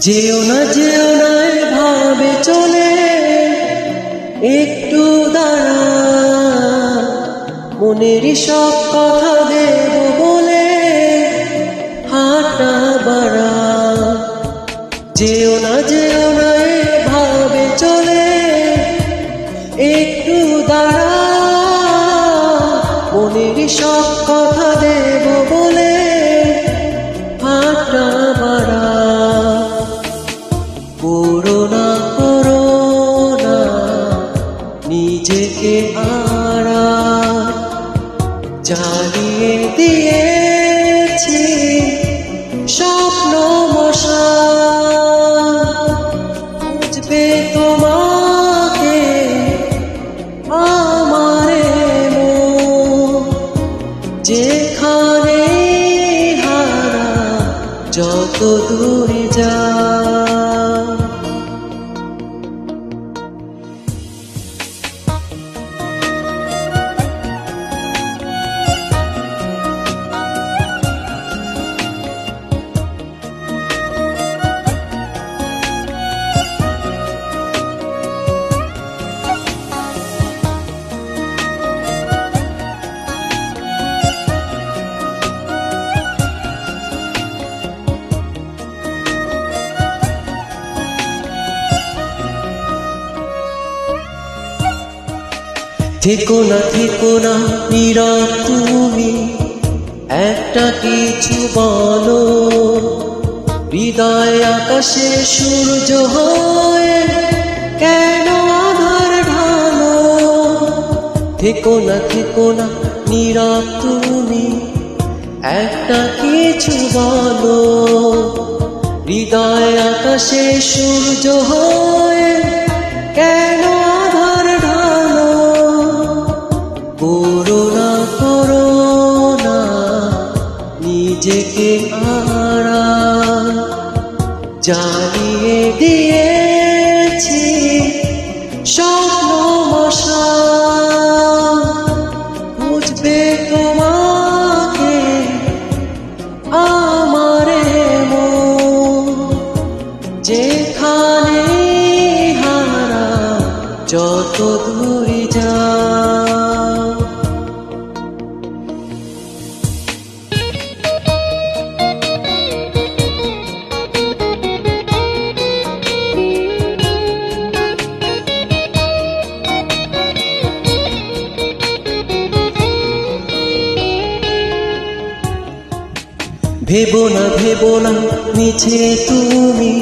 যেও না এভাবে চলে, একটু দাঁড়া, মনেরই সব কথা দেব বলে হাতটা বাড়া। যেও না এভাবে চলে, একটু দাঁড়া, মনেরই সব কথা দেব বলে হাতটা বাড়া। করোনা নিজেকে আড়া, জ্বালিয়ে দিয়েছি স্বপ্ন মশা। বুঝবে তোমাকে আমারে মন, যেখানে হারা যত দূরে যা। থেকো না নীরব তুমি, একটা কিছু বলো। হৃদয় আকাশে সূর্য হয়ে কেন আধার ঢালো। থেকো না নীরব তুমি, একটা কিছু বলো। হৃদয় আকাশে সূর্য হয়ে কেন আধার ঢালো। করোনা নিজেকে আড়া, জ্বালিয়ে দিয়েছি স্বপ্ন মশা। বুঝবে তোমাকে আমারে মন, যেখানে হারা যত দূরে যা। ভেবো না মিছে তুমি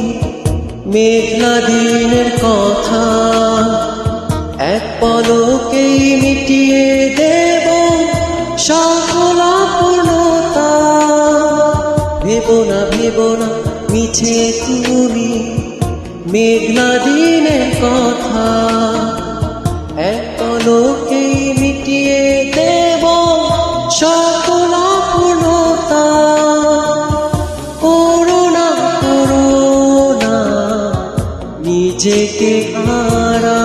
মেঘলা দিনের কথা। এক পলকেই মিটিয়ে দেব সকল পূর্ণতা। ভেবো না মিছে তুমি মেঘলা দিনের কথা। এক পলকেই মিটিয়ে দেব সকল পূর্ণতা। নিজেকে আড়া,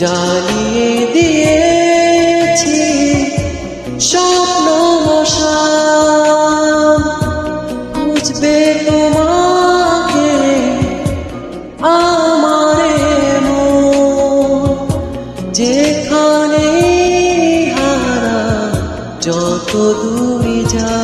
জ্বালিয়ে দিয়েছি স্বপ্ন মশা। বুঝবে তোমাকে আমারে মন, যেখানে হারা যত দূরে যা।